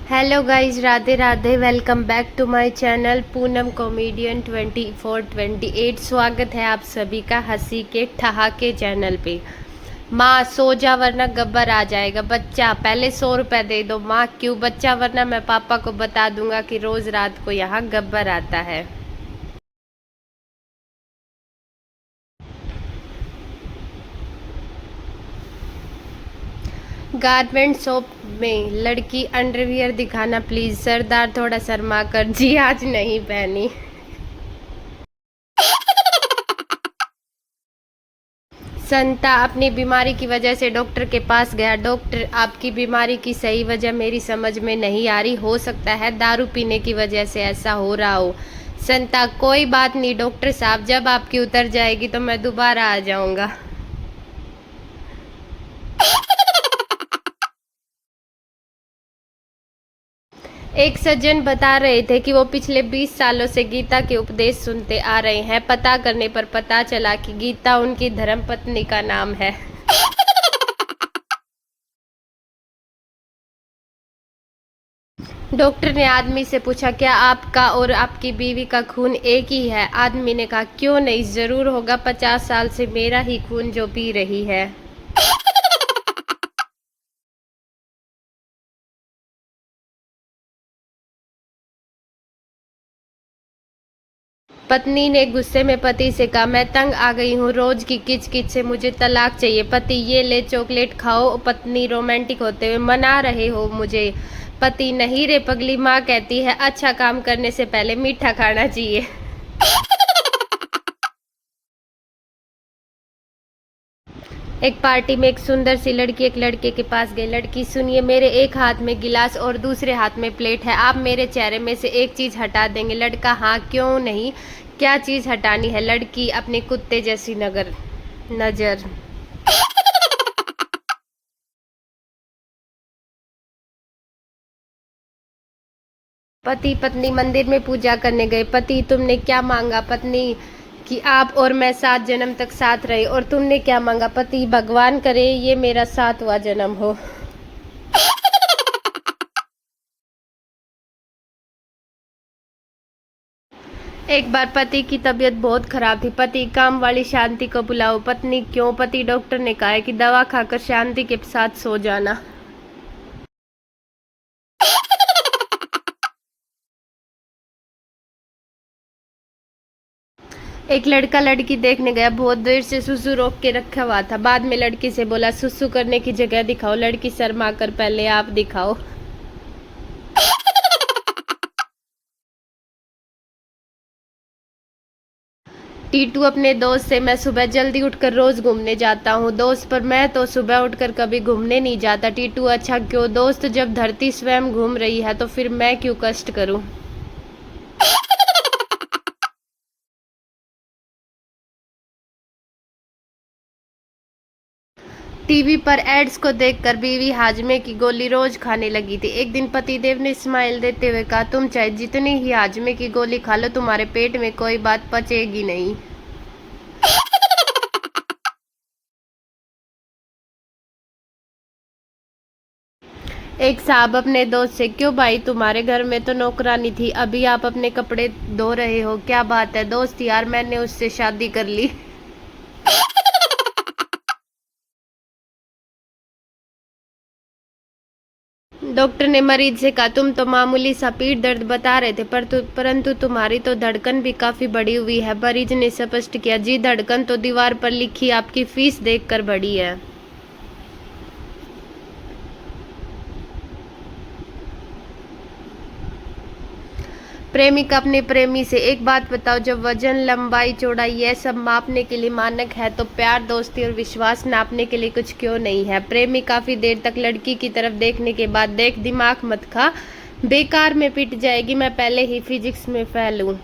Hello guys, Radhe Radhe. Welcome back to my channel Poonam comedian 2428। स्वागत है आप सभी का हंसी के ठहाके चैनल पे। माँ सो जा वरना गब्बर आ जाएगा। बच्चा पहले 100 रुपए दे दो। माँ क्यों बच्चा? वरना मैं पापा को बता दूंगा कि रोज रात को यहाँ गब्बर आता है। गारमेंट शॉप में लड़की अंडरवियर दिखाना प्लीज। सरदार थोड़ा शर्मा कर, जी आज नहीं पहनी। संता अपनी बीमारी की वजह से डॉक्टर के पास गया। डॉक्टर, आपकी बीमारी की सही वजह मेरी समझ में नहीं आ रही। हो सकता है दारू पीने की वजह से ऐसा हो रहा हो। संता, कोई बात नहीं डॉक्टर साहब, जब आपकी उतर जाएगी तो मैं दोबारा आ जाऊंगा। एक सज्जन बता रहे थे कि वो पिछले 20 सालों से गीता के उपदेश सुनते आ रहे हैं। पता करने पर पता चला कि गीता उनकी धर्मपत्नी का नाम है। डॉक्टर ने आदमी से पूछा, क्या आपका और आपकी बीवी का खून एक ही है? आदमी ने कहा, क्यों नहीं, जरूर होगा। 50 साल से मेरा ही खून जो पी रही है। पत्नी ने गुस्से में पति से कहा, मैं तंग आ गई हूँ रोज की किच किच से, मुझे तलाक चाहिए। पति, ये ले चॉकलेट खाओ। पत्नी रोमांटिक होते हुए, मना रहे हो मुझे? पति, नहीं रे पगली, माँ कहती है अच्छा काम करने से पहले मीठा खाना चाहिए। एक पार्टी में एक सुंदर सी लड़की एक लड़के के पास गई। लड़की, सुनिए, मेरे एक हाथ में गिलास और दूसरे हाथ में प्लेट है। आप मेरे चेहरे में से एक चीज हटा देंगे? लड़का, हाँ क्यों नहीं, क्या चीज हटानी है? लड़की, अपने कुत्ते जैसी नजर। पति पत्नी मंदिर में पूजा करने गए। पति, तुमने क्या मांगा? पत्नी, कि आप और मैं 7 जन्म तक साथ रहे। और तुमने क्या मांगा? पति, भगवान करे ये मेरा 7वां जन्म हो। एक बार पति की तबीयत बहुत खराब थी। पति, काम वाली शांति को बुलाओ। पत्नी, क्यों? पति, डॉक्टर ने कहा है कि दवा खाकर शांति के साथ सो जाना। एक लड़का लड़की देखने गया। बहुत देर से सुसु रोक के रखा हुआ था। बाद में लड़की से बोला, सुसु करने की जगह दिखाओ। लड़की शर्मा कर, पहले आप दिखाओ। टीटू अपने दोस्त से, मैं सुबह जल्दी उठकर रोज घूमने जाता हूँ। दोस्त, पर मैं तो सुबह उठकर कभी घूमने नहीं जाता। टीटू, अच्छा क्यों? दोस्त, जब धरती स्वयं घूम रही है तो फिर मैं क्यों कष्ट करूं? टीवी पर एड्स को देखकर बीवी हाजमे की गोली रोज खाने लगी थी। एक दिन पतिदेव ने स्माइल देते हुए कहा, तुम चाहे जितनी ही हाजमे की गोली खा लो, तुम्हारे पेट में कोई बात पचेगी नहीं। एक साहब अपने दोस्त से, क्यों भाई, तुम्हारे घर में तो नौकरानी थी, अभी आप अपने कपड़े धो रहे हो, क्या बात है? दोस्त, यार मैंने उससे शादी कर ली। डॉक्टर ने मरीज से कहा, तुम तो मामूली सा पीठ दर्द बता रहे थे, परंतु तुम्हारी तो धड़कन भी काफी बढ़ी हुई है। मरीज ने स्पष्ट किया, जी धड़कन तो दीवार पर लिखी आपकी फीस देखकर बढ़ी है। प्रेमिका अपने प्रेमी से, एक बात बताओ, जब वजन, लंबाई, चौड़ाई यह सब मापने के लिए मानक है तो प्यार, दोस्ती और विश्वास नापने के लिए कुछ क्यों नहीं है? प्रेमी काफी देर तक लड़की की तरफ देखने के बाद, देख दिमाग मत खा, बेकार में पिट जाएगी, मैं पहले ही फिजिक्स में फेल हूं।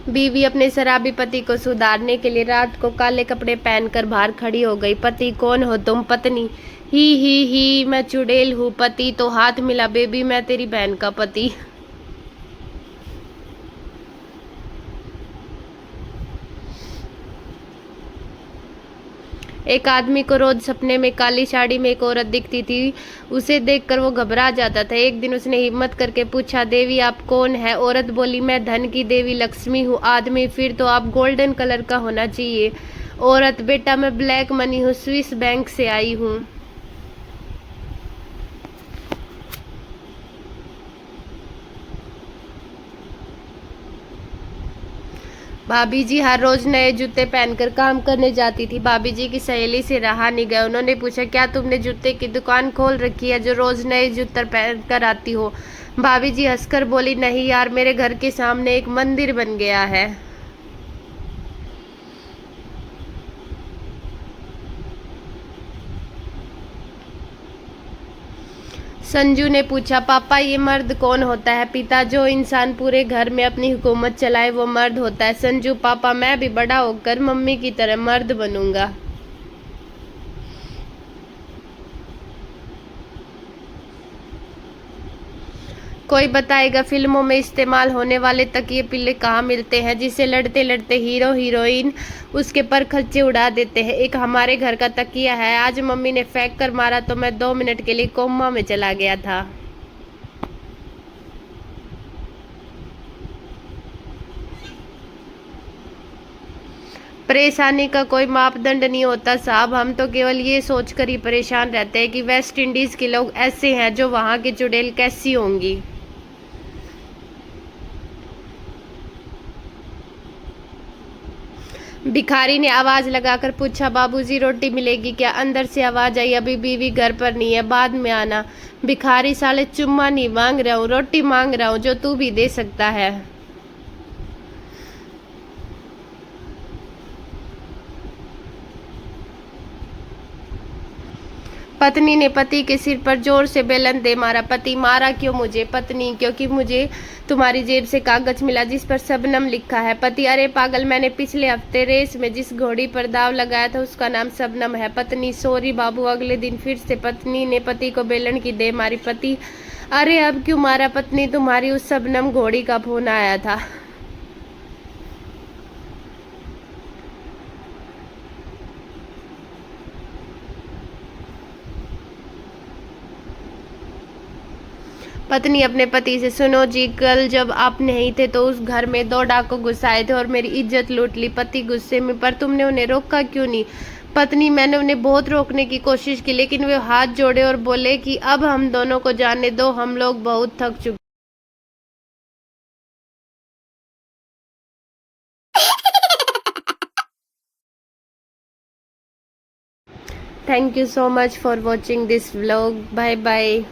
बीवी अपने शराबी पति को सुधारने के लिए रात को काले कपड़े पहनकर बाहर खड़ी हो गई। पति, कौन हो तुम? पत्नी, ही मैं चुड़ैल हूँ। पति, तो हाथ मिला बेबी, मैं तेरी बहन का पति। एक आदमी को रोज सपने में काली साड़ी में एक औरत दिखती थी। उसे देखकर वो घबरा जाता था। एक दिन उसने हिम्मत करके पूछा, देवी आप कौन है? औरत बोली, मैं धन की देवी लक्ष्मी हूँ। आदमी, फिर तो आप गोल्डन कलर का होना चाहिए। औरत, बेटा मैं ब्लैक मनी हूँ, स्विस बैंक से आई हूँ। भाभी जी हर रोज नए जूते पहनकर काम करने जाती थी। भाभी जी की सहेली से रहा नहीं गया। उन्होंने पूछा, क्या तुमने जूते की दुकान खोल रखी है जो रोज नए जूते पहन कर आती हो? भाभी जी हंसकर बोली, नहीं यार, मेरे घर के सामने एक मंदिर बन गया है। संजू ने पूछा, पापा ये मर्द कौन होता है? पिता, जो इंसान पूरे घर में अपनी हुकूमत चलाए वो मर्द होता है। संजू, पापा मैं भी बड़ा होकर मम्मी की तरह मर्द बनूंगा। कोई बताएगा फिल्मों में इस्तेमाल होने वाले तकिए पिल्ले कहाँ मिलते हैं जिसे लड़ते लड़ते हीरो हीरोइन उसके पर खर्चे उड़ा देते हैं? एक हमारे घर का तकिया है, आज मम्मी ने फेंक कर मारा तो मैं 2 मिनट के लिए कोमा में चला गया था। परेशानी का कोई मापदंड नहीं होता साहब, हम तो केवल ये सोचकर ही परेशान रहते हैं कि वेस्ट इंडीज के लोग ऐसे हैं, जो वहाँ की चुड़ैल कैसी होंगी। भिखारी ने आवाज लगाकर पूछा, बाबूजी रोटी मिलेगी क्या? अंदर से आवाज आई, अभी बीवी घर पर नहीं है, बाद में आना। भिखारी, साले चुम्मा नहीं मांग रहा हूँ, रोटी मांग रहा हूँ जो तू भी दे सकता है। पत्नी ने पति के सिर पर जोर से बेलन दे मारा। पति, मारा क्यों मुझे? पत्नी, क्योंकि मुझे तुम्हारी जेब से कागज मिला जिस पर शबनम लिखा है। पति, अरे पागल, मैंने पिछले हफ्ते रेस में जिस घोड़ी पर दाव लगाया था उसका नाम शबनम है। पत्नी, सॉरी बाबू। अगले दिन फिर से पत्नी ने पति को बेलन की दे मारी। पति, अरे अब क्यों मारा? पत्नी, तुम्हारी उस शबनम घोड़ी का फोन आया था। पत्नी अपने पति से, सुनो जी, कल जब आप नहीं थे तो उस घर में 2 डाकू घुस आए थे और मेरी इज्जत लूट ली। पति गुस्से में, पर तुमने उन्हें रोका क्यों नहीं? पत्नी, मैंने उन्हें बहुत रोकने की कोशिश की लेकिन वे हाथ जोड़े और बोले कि अब हम दोनों को जाने दो, हम लोग बहुत थक चुके। Thank you so much for watching this vlog. Bye bye.